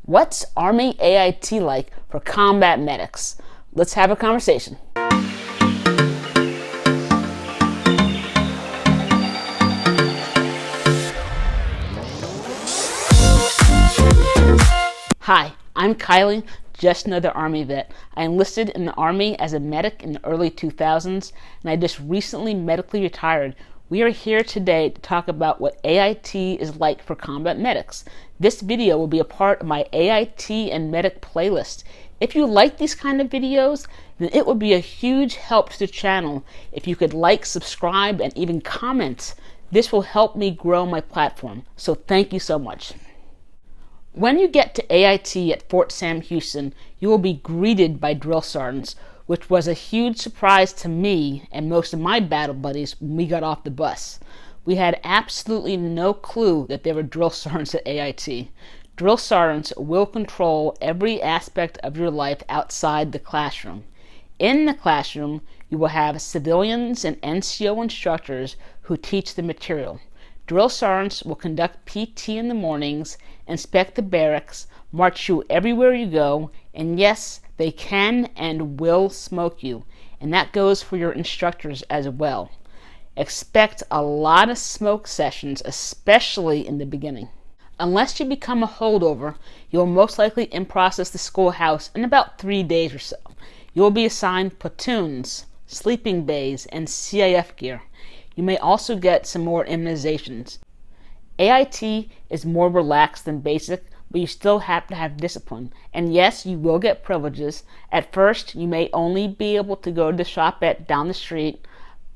What's Army AIT like for combat medics? Let's have a conversation. Hi, I'm Kylie, just another Army vet. I enlisted in the Army as a medic in the early 2000s, and I just recently medically retired. We are here today to talk about what AIT is like for combat medics. This video will be a part of my AIT and medic playlist. If you like these kind of videos, then it would be a huge help to the channel if you could like, subscribe, and even comment. This will help me grow my platform, so thank you so much. When you get to AIT at Fort Sam Houston, you will be greeted by drill sergeants, which was a huge surprise to me and most of my battle buddies when we got off the bus. We had absolutely no clue that there were drill sergeants at AIT. Drill sergeants will control every aspect of your life outside the classroom. In the classroom, you will have civilians and NCO instructors who teach the material. Drill sergeants will conduct PT in the mornings, inspect the barracks, march you everywhere you go, and yes, they can and will smoke you, and that goes for your instructors as well. Expect a lot of smoke sessions, especially in the beginning. Unless you become a holdover, you'll most likely in-process the schoolhouse in about 3 days or so. You'll be assigned platoons, sleeping bays, and CIF gear. You may also get some more immunizations. AIT is more relaxed than basic, but you still have to have discipline. And yes, you will get privileges. At first, you may only be able to go to the shopette down the street,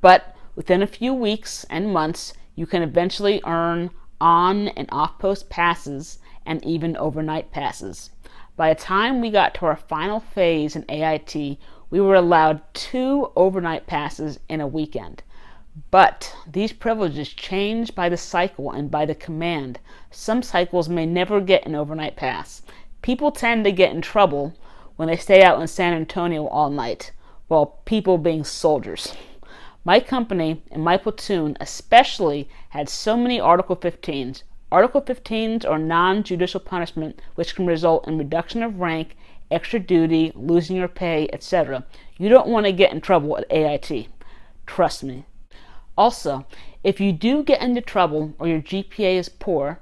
but within a few weeks and months, you can eventually earn on and off-post passes and even overnight passes. By the time we got to our final phase in AIT, we were allowed 2 overnight passes in a weekend. But these privileges change by the cycle and by the command. Some cycles may never get an overnight pass. People tend to get in trouble when they stay out in San Antonio all night, while people being soldiers. My company and my platoon especially had so many Article 15s. Article 15s are non-judicial punishment which can result in reduction of rank, extra duty, losing your pay, etc. You don't want to get in trouble at AIT. Trust me. Also, if you do get into trouble or your GPA is poor,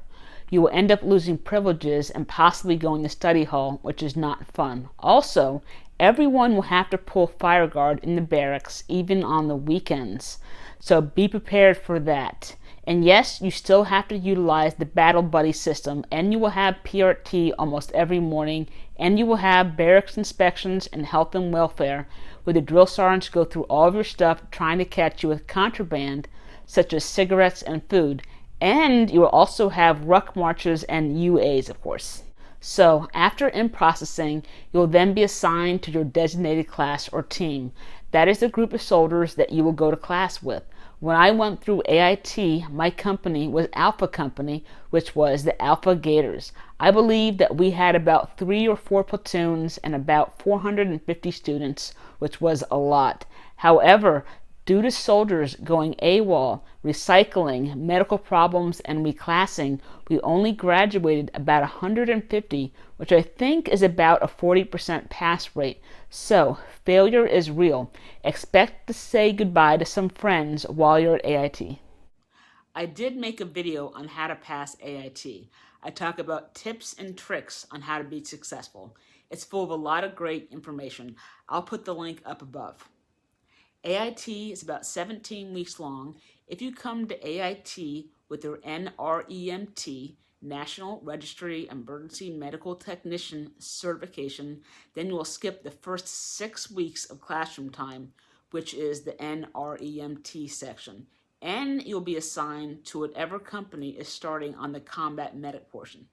you will end up losing privileges and possibly going to study hall, which is not fun. Also, everyone will have to pull fire guard in the barracks, even on the weekends. So be prepared for that. And yes, you still have to utilize the battle buddy system, and you will have PRT almost every morning, and you will have barracks inspections and health and welfare, where the drill sergeants go through all of your stuff trying to catch you with contraband, such as cigarettes and food. And you will also have ruck marches and UAs, of course. So after in-processing, you will then be assigned to your designated class or team. That is the group of soldiers that you will go to class with. When I went through AIT, my company was Alpha Company, which was the Alpha Gators. I believe that we had about 3 or 4 platoons and about 450 students, which was a lot. However, due to soldiers going AWOL, recycling, medical problems, and reclassing, we only graduated about 150, which I think is about a 40% pass rate. So, failure is real. Expect to say goodbye to some friends while you're at AIT. I did make a video on how to pass AIT. I talk about tips and tricks on how to be successful. It's full of a lot of great information. I'll put the link up above. AIT is about 17 weeks long. If you come to AIT with your NREMT, National Registry Emergency Medical Technician certification, then you will skip the first 6 weeks of classroom time, which is the NREMT section, and you'll be assigned to whatever company is starting on the combat medic portion.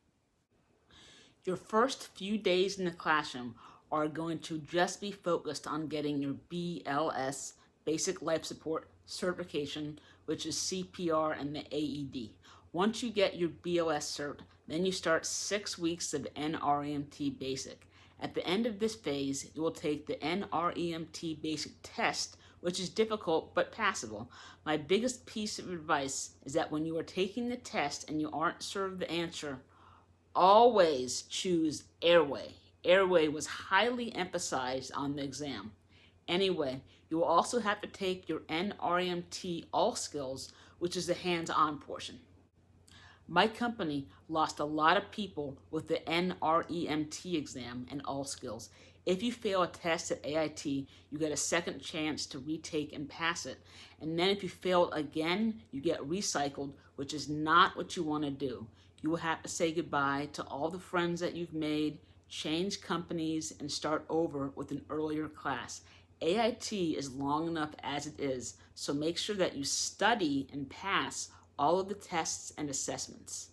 Your first few days in the classroom are going to just be focused on getting your BLS, Basic Life Support certification, which is CPR and the AED. Once you get your BLS cert, then you start 6 weeks of NREMT Basic. At the end of this phase, you will take the NREMT Basic test, which is difficult but passable. My biggest piece of advice is that when you are taking the test and you aren't served the answer, always choose airway. Airway was highly emphasized on the exam. Anyway, you will also have to take your NREMT All Skills, which is the hands-on portion. My company lost a lot of people with the NREMT exam and All Skills. If you fail a test at AIT, you get a second chance to retake and pass it. And then if you fail it again, you get recycled, which is not what you want to do. You will have to say goodbye to all the friends that you've made, change companies, and start over with an earlier class. AIT is long enough as it is, so make sure that you study and pass all of the tests and assessments.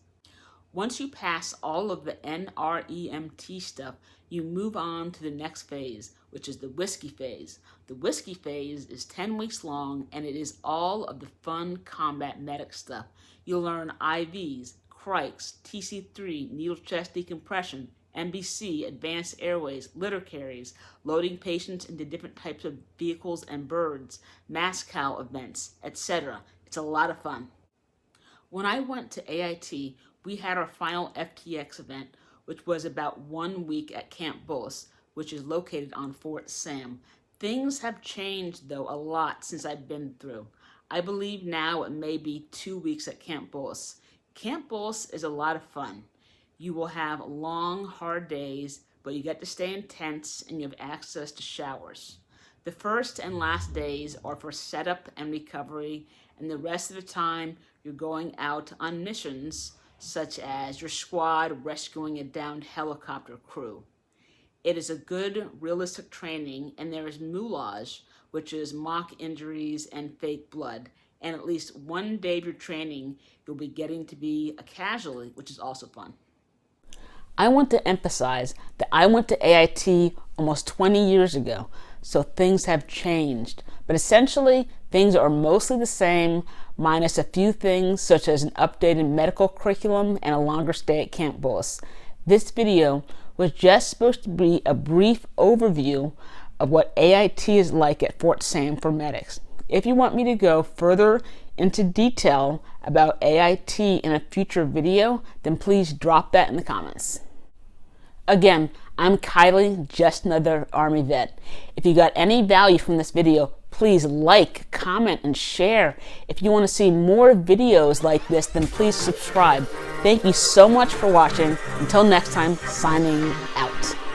Once you pass all of the NREMT stuff, you move on to the next phase, which is the whiskey phase. The whiskey phase is 10 weeks long, and it is all of the fun combat medic stuff. You'll learn IVs, crikes, TC3, needle chest decompression, MBC, advanced airways, litter carries, loading patients into different types of vehicles and birds, mass cow events, etc. It's a lot of fun. When I went to AIT, we had our final FTX event, which was about 1 week at Camp Bullis, which is located on Fort Sam. Things have changed, though, a lot since I've been through. I believe now it may be 2 weeks at Camp Bullis. Camp Bullis is a lot of fun. You will have long, hard days, but you get to stay in tents and you have access to showers. The first and last days are for setup and recovery, and the rest of the time you're going out on missions, such as your squad rescuing a downed helicopter crew. It is a good, realistic training, and there is moulage, which is mock injuries and fake blood. And at least one day of your training, you'll be getting to be a casualty, which is also fun. I want to emphasize that I went to AIT almost 20 years ago, so things have changed. But essentially, things are mostly the same, minus a few things such as an updated medical curriculum and a longer stay at Camp Bullis. This video was just supposed to be a brief overview of what AIT is like at Fort Sam for medics. If you want me to go further into detail about AIT in a future video, then please drop that in the comments. Again, I'm Kylie, just another Army vet. If you got any value from this video, please like, comment, and share. If you want to see more videos like this, then please subscribe. Thank you so much for watching. Until next time, signing out.